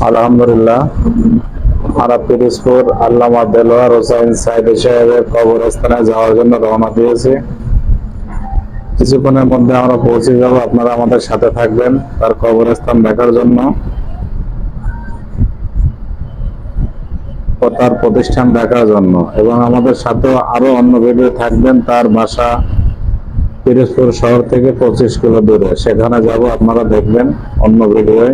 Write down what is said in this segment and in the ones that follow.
আলহামদুলিল্লাহ, আমরা পিরোজপুর আল্লামা দেলোয়ার হোসেন সাইদি সাহেবের কবরস্থানে যাওয়ার জন্য রওনা দিয়েছি। কিছুক্ষণের মধ্যে আমরা পৌঁছে যাব। আপনারা আমাদের সাথে থাকবেন তার কবরস্থান দেখার জন্য ও তার প্রতিষ্ঠান দেখার জন্য, এবং আমাদের সাথে আরো অন্য ভিডিও থাকবেন। তার বাসা পিরোজপুর শহর থেকে 25 কিলো দূরে, সেখানে যাব, আপনারা দেখবেন অন্য ভিডিওয়।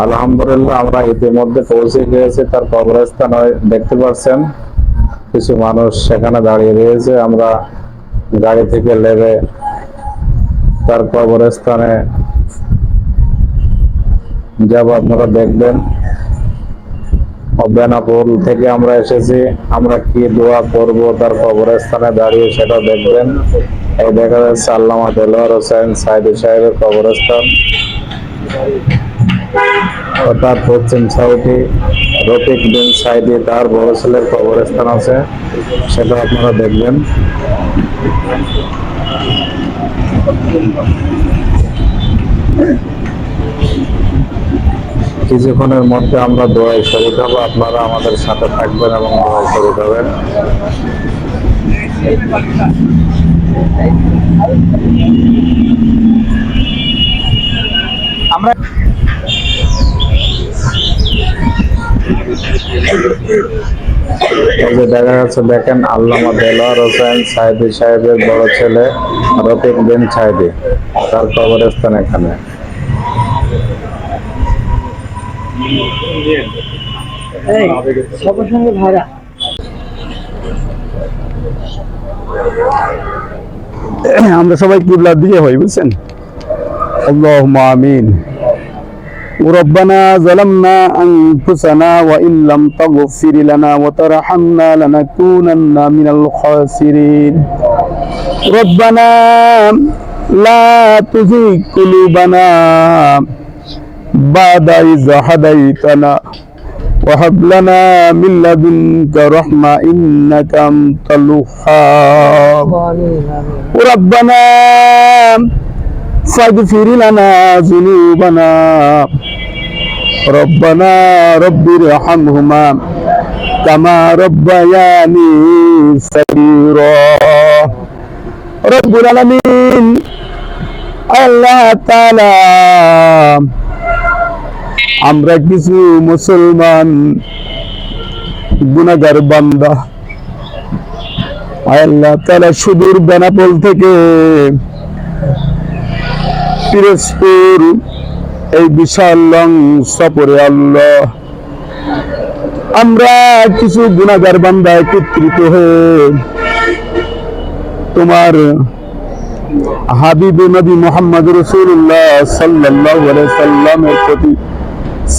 আলহামদুলিল্লাহ, আমরা ইতিমধ্যে পৌঁছে গিয়েছি তার কবরস্থান। দেখতে পাচ্ছেন কিছু মানুষ সেখানে দাঁড়িয়ে রয়েছে। আমরা গাড়ি থেকে নেমে তার কবরস্থানে যাব, আপনারা দেখবেন। বেনাপোল থেকে আমরা এসেছি, আমরা কি দোয়া করব তার কবরস্থানে দাঁড়িয়ে সেটা দেখবেন। এই দেখা যাচ্ছে আল্লামা দেলোয়ার হোসেন সাইদি সাহেবের কবরস্থান, অর্থাৎ পশ্চিম সাউথি রফিক বিন সাইদি তার বড় ছেলের কবরস্থান আছে, সেটা আপনারা দেখবেন। কিছুক্ষণের মধ্যে আমরা দোয়ায় শরীক হব, আপনারা আমাদের সাথে থাকবেন এবং দোয়ায় শরীক হবেন। আমরা এই যে দেখা যাচ্ছে, দেখেন আল্লামা দেলোয়ার হোসেন সাইদি সাহেবের বড় ছেলে রফিক বিন সাইদি, তার কবরস্থান এখানে। আমরা সবাই কিবলার দিকে হই, বুঝছেন? আল্লাহুম্মা আমিন। ربنا ظلمنا أنفسنا وإن لم تغفر لنا وترحمنا لنكونن من الخاسرين ربنا لا تزغ قلوبنا بعد إذ هديتنا وهب لنا من لدنك رحمة إنك أنت الوهاب ربنا فاغفر لنا ذنوبنا ربنا رب ارحمهما كما ربياني صغيرا رب العالمين আল্লাহ তাআলা, আমরা কিছু মুসলমান গুনাহগার বান্দা, আল্লাহ তাআলা সুদূর বেনাপোল থেকে পিরোজপুর এই বিশাল লং সফরে আল্লাহ আমরা কিছু গুনাহগার বান্দা একত্রিত হয়ে তোমার হাবিব নবী মুহাম্মদ রাসূলুল্লাহ সাল্লাল্লাহু আলাইহি সাল্লামের প্রতি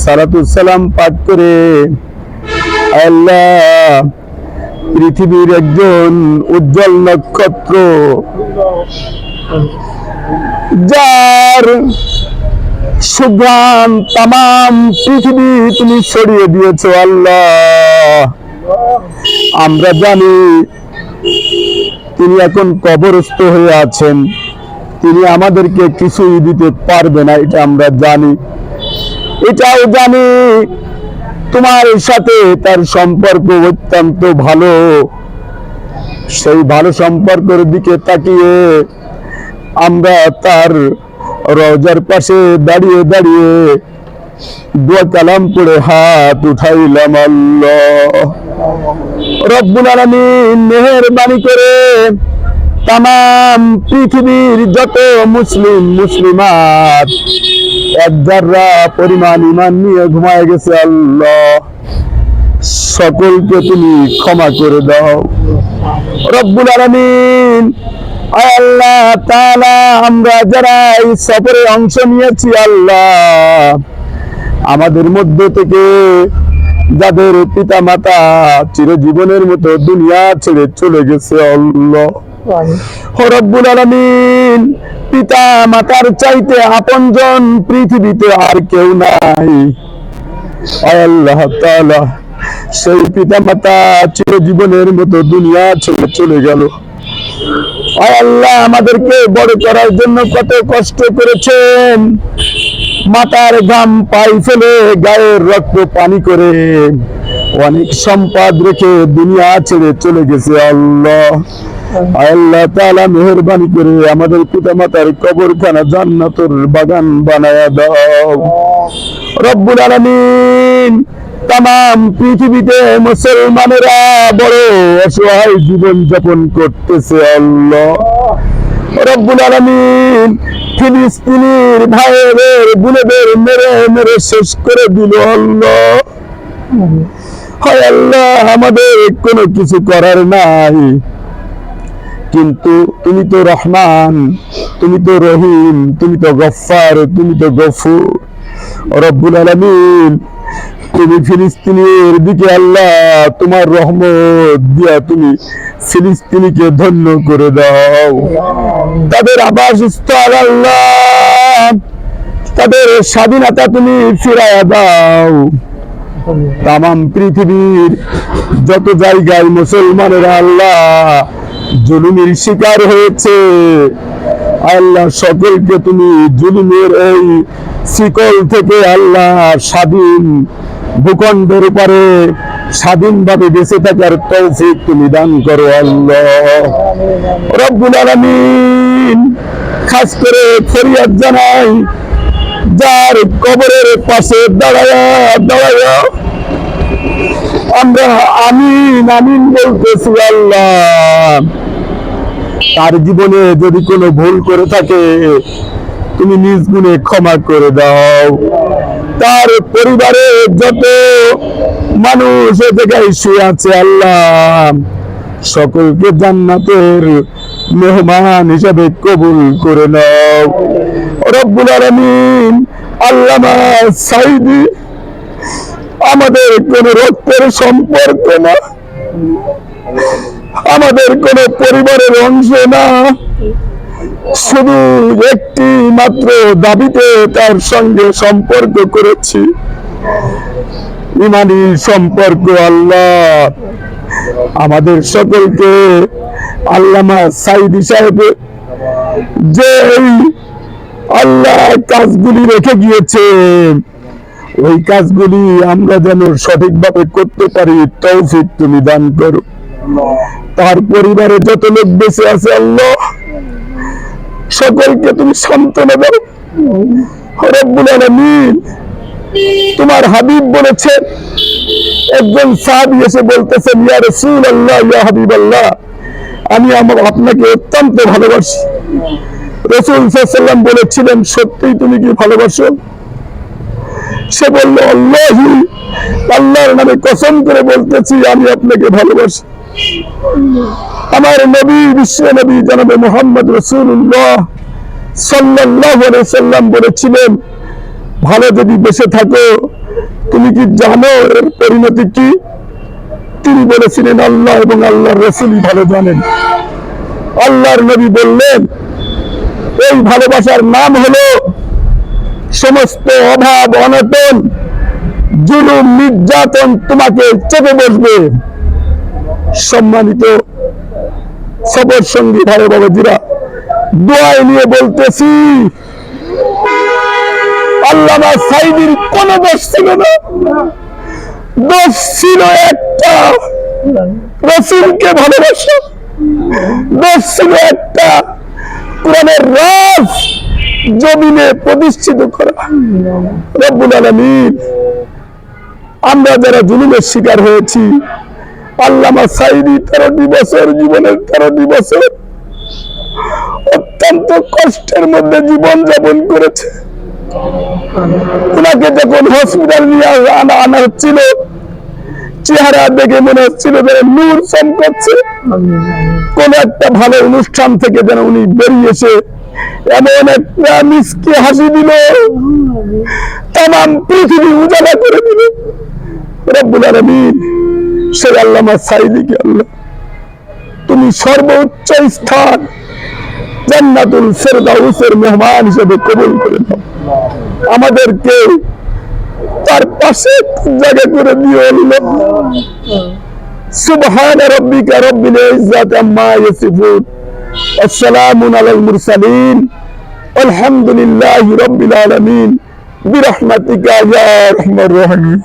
সালাতুস সালাম পাঠ করে আল্লাহ পৃথিবীর একজন উজ্জ্বল নক্ষত্র, যার সুঘ্রাণ তামাম পৃথিবী তুমি ছড়িয়ে দিয়েছো আল্লাহ, আমরা জানি তিনি এখন কবরস্থ হয়ে আছেন, তিনি আমাদেরকে কিছুই দিতে পারবে না, এটা আমরা জানি। এটাও জানি তোমার সাথে তার সম্পর্ক অত্যন্ত ভালো। সেই ভালো সম্পর্কের দিকে তাকিয়ে আমরা তার রওজার পাশে দাঁড়িয়ে দাঁড়িয়ে দোয়া কালাম পড়ে হাত উঠাইলাম। আল্লাহ রব্বুল আলামিন মেহেরবানি করে তামাম পৃথিবীর যত মুসলিম মুসলিমাত এক যারা পরিমাণ ঈমান নিয়ে ঘুমায় গেছে, আল্লাহ সকলকে তুমি ক্ষমা করে দাও রব্বুল আলামিন। আল্লাহ তাআলা, আমরা যারা এই সফরে অংশ নিয়েছি আল্লাহ, আমাদের মধ্য থেকে যাদের পিতা মাতা চিরজীবনের মতো দুনিয়া ছেড়ে চলে গেছে আল্লাহ রব্বুল আলামিন, পিতা মাতার চাইতে আপনজন পৃথিবীতে আর কেউ নাই। আয় আল্লাহ তাআলা সেই পিতা মাতা চিরজীবনের মতো দুনিয়া ছেড়ে চলে গেল। আয় আল্লাহ আমাদেরকে বড় করার জন্য কত কষ্ট করেছেন, মাথার ঘাম পাই ফেলে গায়ের রক্ত পানি করে অনেক সম্পদ রেখে দুনিয়া ছেড়ে চলে গেছে। আল্লাহ আল্লাহ তাআলা মেহেরবানি করে আমাদের পিতা মাতার কবরখানা জান্নাতের বাগান বানায়া দাও রব্বুল আলামিন। তাম পৃথিবীতে মুসলমানেরা বড় অসহায় জীবন যাপন করতেছে। আল্লাহ রব্বুল আলামিন ফিলিস্তিনের ভাইদের বোনেদের মেরে মেরে শেষ করে দিল। আল্লাহ হয় আল্লাহ আমাদের কোনো কিছু করার নাই, কিন্তু তুমি তো রহমান, তুমি তো রহিম, তুমি তো গফফার, তুমি তো গফুর রব্বুল আলামিন। তুমি ফিলিস্তিনের দিকে আল্লাহ তোমার রহমত দিয়া তুমি ফিলিস্তিনিকে ধন্য করে দাও, তাদের আবাসস্থল আল্লাহ, তাদের স্বাধীনতা তুমি ফিরাইয়া দাও। তাম পৃথিবীর যত জায়গায় মুসলমানেরা আল্লাহ জুলুমের শিকার হয়েছে, আল্লাহ সকলকে তুমি জুলুমের এই শিকল থেকে আল্লাহ স্বাধীন ভূখণ্ডের উপরে স্বাধীনভাবে বেঁচে থাকার তৌফিক তুমি দান করো। আল্লাহ রব্বুল আলামিন খাস করে ফরিয়াদ জানাই যার কবরের পাশে দাঁড়ায়া দাঁড়ায়া আমরা আমিন আমিন বলতেছি। আল্লাহ তার জীবনে যদি কোনো ভুল করে থাকে তুমি নিজ গুণে ক্ষমা করে দাও। তার পরিবারে যত মানুষ এ জায়গায় শুয়ে আছে আল্লাহ সকলকে জান্নাতের মেহমান হিসাবে কবুল করে নাও রব্বুল আলামিন। আল্লামা সাঈদী আমাদের কোন রক্তের সম্পর্ক না, আমাদের কোন পরিবারের অংশ না, শুধু একটি মাত্র দাবিতে তার সঙ্গে সম্পর্ক করেছি, ইমানি সম্পর্ক। আল্লাহ আমাদের সকলকে আল্লামা সাঈদী সাহেব যে আল্লাহ কাজগুলি রেখে গিয়েছে ওই কাজগুলি আমরা যেন সঠিকভাবে করতে পারি তৌফিক তুমি দান করো। তার পরিবারে যত লোক বেঁচে আছে আল্লাহ সকলকে তুমি সান্ত্বনা দাও রব্বুল আলামিন। তোমার হাবিব বলেছেন, একজন সাহাবী এসে বলতেছেন ইয়া রাসূলুল্লাহ ইয়া হাবিবাল্লাহ আমি আপনাকে অত্যন্ত ভালোবাসি। রাসূল সাল্লাল্লাহু আলাইহি ওয়াসাল্লাম বলেছিলেন সত্যিই তুমি কি ভালোবাসো? সে বলল আল্লাহি, আল্লাহর নামে কসম করে বলতেছি আমি আপনাকে ভালোবাসি। আমার নবী বিশ্ব নবী জনাবে মুহাম্মদ রাসূলুল্লাহ সাল্লাল্লাহু আলাইহি ওয়াসাল্লাম বলেছিলেন ভালো যদি বেঁচে থাকো তুমি কি জানো এর পরিণতি কি? তিনি বলেছিলেন আল্লাহ এবং আল্লাহর রাসূলই ভালো জানেন। আল্লাহর নবী বললেন এই ভালোবাসার নাম হলো সমস্ত অভাব অনটন জুলুম নির্যাতন তোমাকে চেপে বসবে। সম্মানিত সবর সঙ্গী ভাই বাবাজিরা, দোয়ায় নিয়ে বলতেছি আল্লামা সাঈদীর কোনো দোষ ছিল না, দোষ ছিল একটা রাসূলকে ভালোবাসা, দোষ ছিল একটা কোরআনের রাজ জমিনে প্রতিষ্ঠিত করা। রব্বুল আলামিন আমরা যারা জুলুমের শিকার হয়েছি, আল্লামা সাঈদী 13টি বছর জীবনের 13টি বছর অত্যন্ত কষ্টের মধ্যে জীবন যাপন করেছে। ওনাকে যখন হসপিটাল নিয়ে আনা হচ্ছিল চেহারা দেখে মনে হচ্ছিল যেন নূর চমকাচ্ছে। কোন একটা ভালো অনুষ্ঠান থেকে যেন উনি বেরিয়ে এসে এমন একটা মিষ্টি হাসি দিল, তাম পৃথিবী উজালা করে দিল। রব্বুল আলামিন সেই আল্লামা সাঈদীকে আল্লাহ তুমি সর্বোচ্চ স্থান জান্নাতুল ফেরদাউসের মেহমান হিসেবে কবুল করে নাও। আমাদেরকে তার পাশে জায়গা করে দিয়ে আল্লাহ। সুবহান রাব্বিকা রব্বিল ইজ্জাতি আম্মা ইয়াসিফুন ওয়া সালামুন আলাল মুরসালিন আলহামদুলিল্লাহি রাব্বিল আলামিন বিরহমাতিকা ইয়া আরহামার রাহিমিন।